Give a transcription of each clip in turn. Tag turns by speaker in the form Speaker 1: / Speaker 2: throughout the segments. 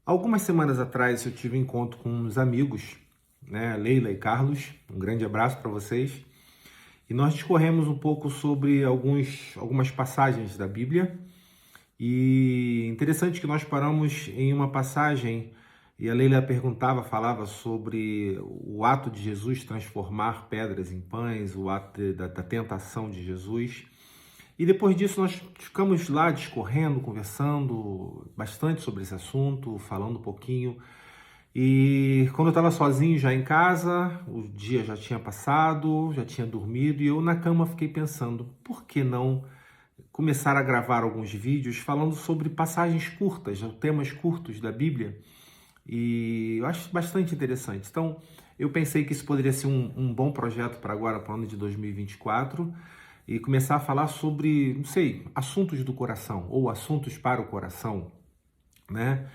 Speaker 1: Algumas semanas atrás eu tive um encontro com uns amigos, né, Leila e Carlos. Um grande abraço para vocês. E nós discorremos um pouco sobre algumas passagens da Bíblia. E interessante que nós paramos em uma passagem e a Leila falava sobre o ato de Jesus transformar pedras em pães, o ato da tentação de Jesus. E depois disso nós ficamos lá discorrendo, conversando bastante sobre esse assunto, falando um pouquinho. E quando eu estava sozinho já em casa, o dia já tinha passado, já tinha dormido e eu na cama fiquei pensando, por que não começar a gravar alguns vídeos falando sobre passagens curtas, temas curtos da Bíblia? E eu acho bastante interessante. Então, eu pensei que isso poderia ser um bom projeto para agora, para o ano de 2024, e começar a falar sobre, não sei, assuntos do coração ou assuntos para o coração, né?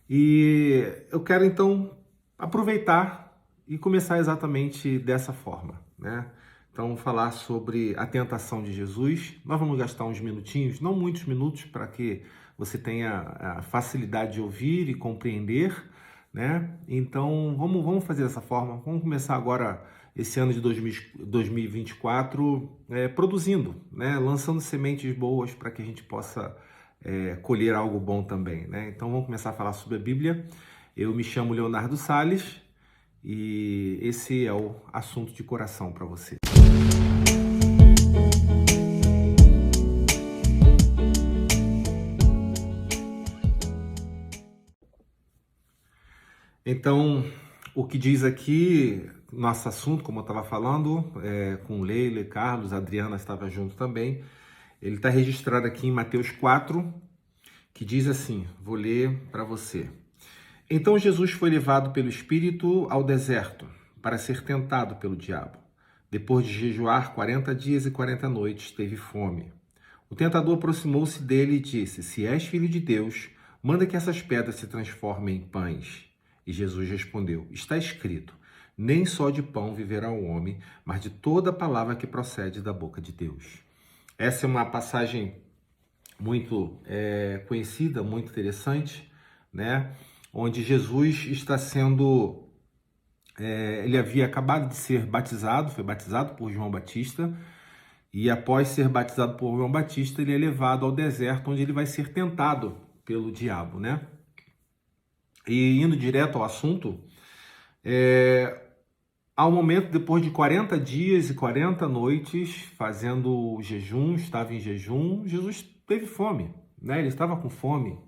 Speaker 1: E eu quero então aproveitar e começar exatamente dessa forma, né? Então, falar sobre a tentação de Jesus. Nós vamos gastar uns minutinhos, não muitos minutos, para que você tenha a facilidade de ouvir e compreender, né? Então, vamos fazer dessa forma. Vamos começar agora esse ano de 2024 produzindo, né? Lançando sementes boas para que a gente possa colher algo bom também, né? Então, vamos começar a falar sobre a Bíblia. Eu me chamo Leonardo Salles e esse é o assunto de coração para você. Então, o que diz aqui, nosso assunto, como eu estava falando, com Leila e Carlos, a Adriana estava junto também, ele está registrado aqui em Mateus 4, que diz assim, vou ler para você. Então Jesus foi levado pelo Espírito ao deserto para ser tentado pelo diabo. Depois de jejuar 40 dias e 40 noites, teve fome. O tentador aproximou-se dele e disse, se és filho de Deus, manda que essas pedras se transformem em pães. E Jesus respondeu, está escrito, nem só de pão viverá o homem, mas de toda palavra que procede da boca de Deus. Essa é uma passagem muito conhecida, muito interessante, né? Onde Jesus está sendo... ele havia acabado de ser batizado, foi batizado por João Batista, e após ser batizado por João Batista, ele é levado ao deserto, onde ele vai ser tentado pelo diabo, né? E indo direto ao assunto, ao momento, depois de 40 dias e 40 noites, fazendo jejum, estava em jejum, Jesus teve fome, né? Ele estava com fome.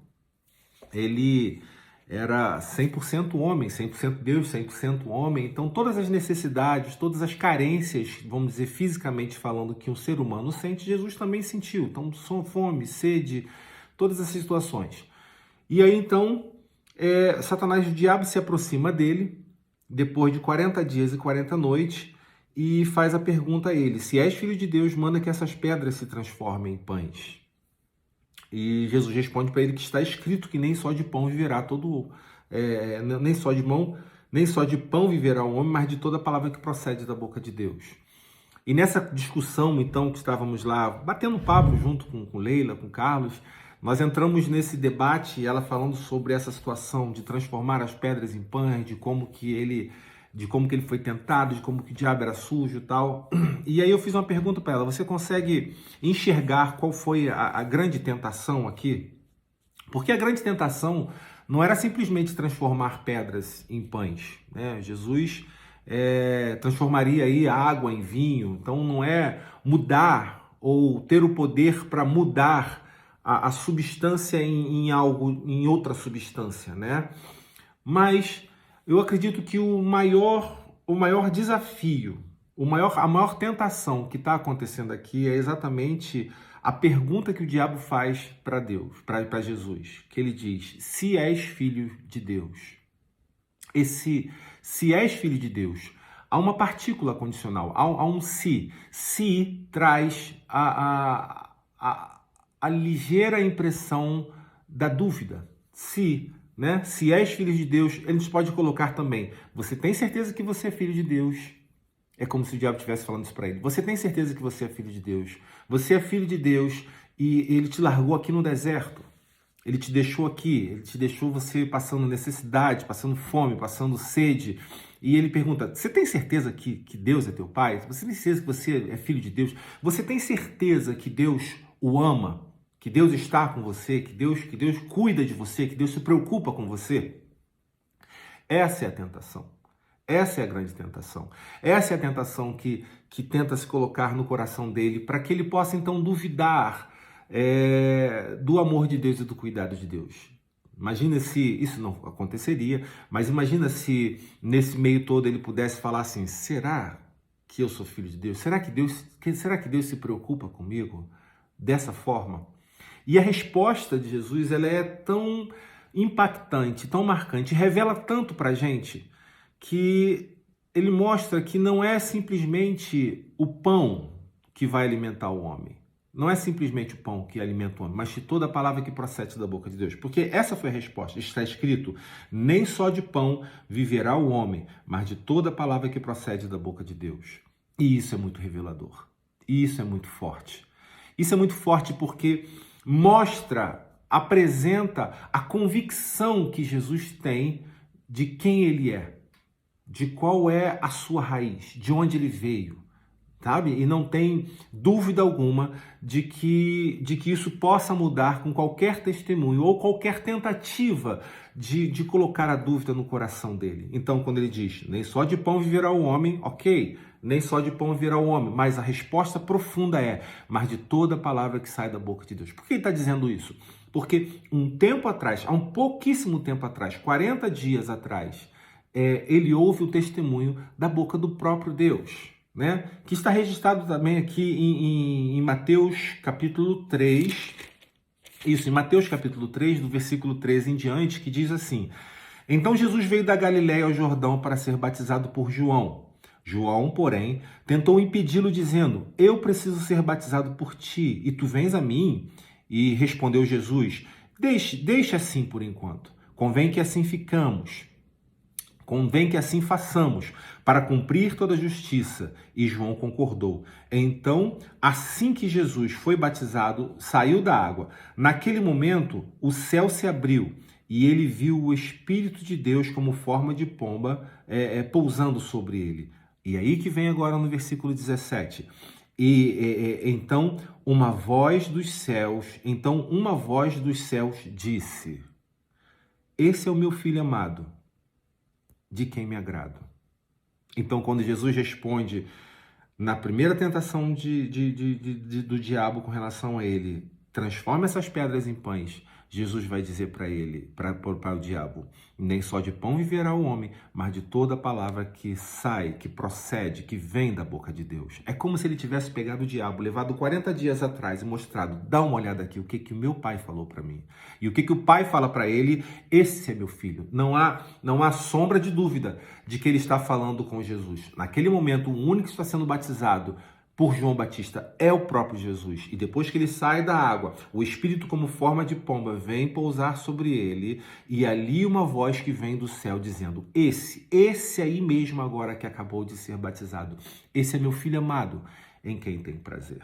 Speaker 1: Ele era 100% homem, 100% Deus, 100% homem. Então, todas as necessidades, todas as carências, vamos dizer, fisicamente falando, que um ser humano sente, Jesus também sentiu. Então, fome, sede, todas essas situações. E aí, então, Satanás, o diabo, se aproxima dele, depois de 40 dias e 40 noites, e faz a pergunta a ele, se és filho de Deus, manda que essas pedras se transformem em pães. E Jesus responde para ele que está escrito que nem só de pão viverá nem só de pão viverá o homem, mas de toda palavra que procede da boca de Deus. E nessa discussão, então, que estávamos lá batendo papo junto com Leila, com Carlos, nós entramos nesse debate, ela falando sobre essa situação de transformar as pedras em pães, de como que ele foi tentado, de como que o diabo era sujo e tal. E aí eu fiz uma pergunta para ela, você consegue enxergar qual foi a grande tentação aqui? Porque a grande tentação não era simplesmente transformar pedras em pães, né? Jesus transformaria aí a água em vinho, então não é mudar ou ter o poder para mudar a substância em outra substância, né? Mas eu acredito que o maior desafio, a maior tentação que está acontecendo aqui é exatamente a pergunta que o diabo faz para Deus, para Jesus, que ele diz, se és filho de Deus. Se és filho de Deus, há uma partícula condicional, há um se. Se traz a ligeira impressão da dúvida. Se, né? Se és filho de Deus, ele nos pode colocar também. Você tem certeza que você é filho de Deus? É como se o diabo estivesse falando isso para ele. Você tem certeza que você é filho de Deus? Você é filho de Deus e ele te largou aqui no deserto. Ele te deixou aqui, ele te deixou você passando necessidade, passando fome, passando sede. E ele pergunta, você tem certeza que Deus é teu pai? Você tem certeza que você é filho de Deus? Você tem certeza que Deus o ama? Que Deus está com você? Que Deus cuida de você? Que Deus se preocupa com você? Essa é a tentação. Essa é a grande tentação. Essa é a tentação que tenta se colocar no coração dele para que ele possa então duvidar do amor de Deus e do cuidado de Deus. Imagina se isso não aconteceria, mas imagina se nesse meio todo ele pudesse falar assim, será que eu sou filho de Deus? Será que Deus se preocupa comigo dessa forma? E a resposta de Jesus ela é tão impactante, tão marcante, revela tanto para a gente que ele mostra que não é simplesmente o pão que vai alimentar o homem. Não é simplesmente o pão que alimenta o homem, mas de toda a palavra que procede da boca de Deus. Porque essa foi a resposta. Está escrito, nem só de pão viverá o homem, mas de toda a palavra que procede da boca de Deus. E isso é muito revelador. E isso é muito forte. Isso é muito forte porque apresenta a convicção que Jesus tem de quem ele é, de qual é a sua raiz, de onde ele veio, sabe? E não tem dúvida alguma de que isso possa mudar com qualquer testemunho ou qualquer tentativa de colocar a dúvida no coração dele. Então, quando ele diz, nem só de pão viverá o homem, ok, nem só de pão viverá o homem, mas a resposta profunda é, mas de toda palavra que sai da boca de Deus. Por que ele está dizendo isso? Porque um tempo atrás, há um pouquíssimo tempo atrás, 40 dias atrás, ele ouve o testemunho da boca do próprio Deus, né? Que está registrado também aqui em Mateus capítulo 3, isso, em Mateus capítulo 3, do versículo 13 em diante, que diz assim, então Jesus veio da Galiléia ao Jordão para ser batizado por João. João, porém, tentou impedi-lo, dizendo, eu preciso ser batizado por ti, e tu vens a mim? E respondeu Jesus, deixe assim por enquanto, convém que assim façamos, para cumprir toda a justiça. E João concordou. Então, assim que Jesus foi batizado, saiu da água. Naquele momento, o céu se abriu e ele viu o Espírito de Deus como forma de pomba pousando sobre ele. E aí que vem agora no versículo 17. Então uma voz dos céus disse, esse é o meu filho amado, de quem me agrado. Então, quando Jesus responde na primeira tentação do diabo com relação a ele, transforma essas pedras em pães, Jesus vai dizer para ele, para o diabo, nem só de pão viverá o homem, mas de toda a palavra que sai, que procede, que vem da boca de Deus. É como se ele tivesse pegado o diabo, levado 40 dias atrás e mostrado, dá uma olhada aqui, o que o meu pai falou para mim. E o que o pai fala para ele, esse é meu filho. Não há sombra de dúvida de que ele está falando com Jesus. Naquele momento, o único que está sendo batizado por João Batista é o próprio Jesus. E depois que ele sai da água, o Espírito como forma de pomba vem pousar sobre ele, e ali uma voz que vem do céu dizendo, esse aí mesmo agora que acabou de ser batizado, esse é meu filho amado, em quem tem prazer.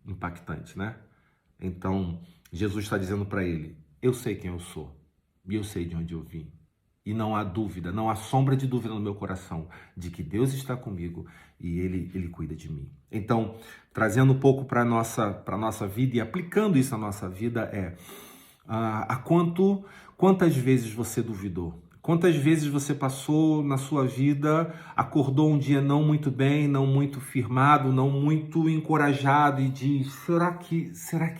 Speaker 1: Impactante, né? Então, Jesus está dizendo para ele, eu sei quem eu sou, e eu sei de onde eu vim. E não há dúvida, não há sombra de dúvida no meu coração de que Deus está comigo e Ele cuida de mim. Então, trazendo um pouco para a nossa vida e aplicando isso à nossa vida quantas vezes você duvidou? Quantas vezes você passou na sua vida, acordou um dia não muito bem, não muito firmado, não muito encorajado e diz, será que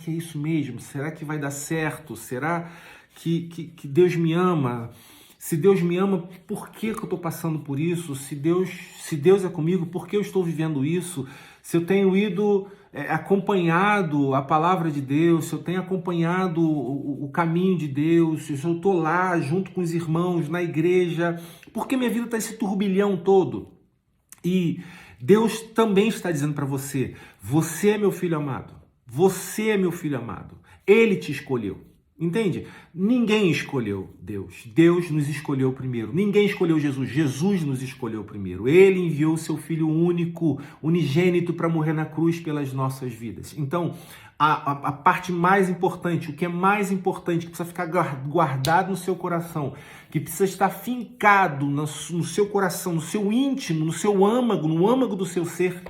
Speaker 1: é isso mesmo? Será que vai dar certo? Será que Deus me ama? Se Deus me ama, por que eu estou passando por isso? Se Deus é comigo, por que eu estou vivendo isso? Se eu tenho ido acompanhado a palavra de Deus, se eu tenho acompanhado o caminho de Deus, se eu estou lá junto com os irmãos na igreja, por que minha vida está esse turbilhão todo? E Deus também está dizendo para você, você é meu filho amado, você é meu filho amado, Ele te escolheu. Entende? Ninguém escolheu Deus. Deus nos escolheu primeiro. Ninguém escolheu Jesus. Jesus nos escolheu primeiro. Ele enviou o seu Filho único, unigênito, para morrer na cruz pelas nossas vidas. Então, a parte mais importante, o que é mais importante, que precisa ficar guardado no seu coração, que precisa estar fincado no seu coração, no seu íntimo, no seu âmago, no âmago do seu ser,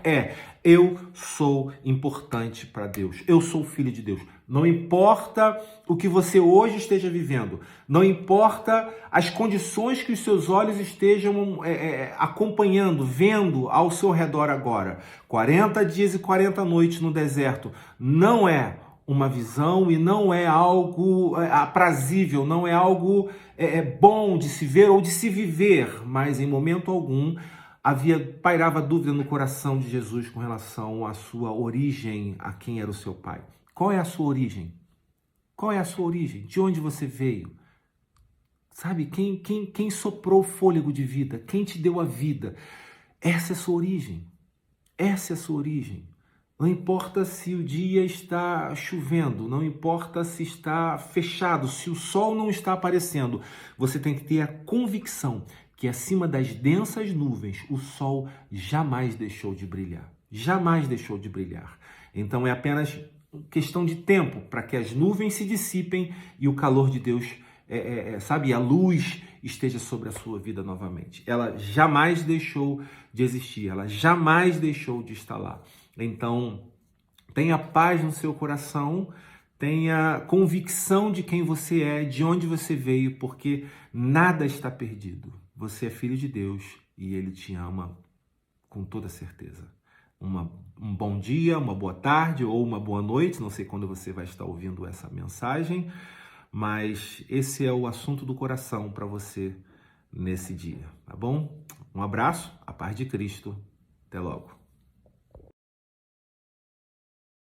Speaker 1: eu sou importante para Deus. Eu sou filho de Deus. Não importa o que você hoje esteja vivendo, não importa as condições que os seus olhos estejam acompanhando, vendo ao seu redor agora. 40 dias e 40 noites no deserto não é uma visão e não é algo aprazível, não é algo bom de se ver ou de se viver, mas em momento algum pairava dúvida no coração de Jesus com relação à sua origem, a quem era o seu pai. Qual é a sua origem? Qual é a sua origem? De onde você veio? Sabe, quem soprou o fôlego de vida? Quem te deu a vida? Essa é a sua origem. Essa é a sua origem. Não importa se o dia está chovendo, não importa se está fechado, se o sol não está aparecendo. Você tem que ter a convicção que acima das densas nuvens o sol jamais deixou de brilhar. Jamais deixou de brilhar. Então é apenas questão de tempo para que as nuvens se dissipem e o calor de Deus, a luz esteja sobre a sua vida novamente. Ela jamais deixou de existir, ela jamais deixou de estar lá. Então, tenha paz no seu coração, tenha convicção de quem você é, de onde você veio, porque nada está perdido. Você é filho de Deus e Ele te ama com toda certeza. Um bom dia, uma boa tarde ou uma boa noite, não sei quando você vai estar ouvindo essa mensagem, mas esse é o assunto do coração para você nesse dia, tá bom? Um abraço, a paz de Cristo, até logo.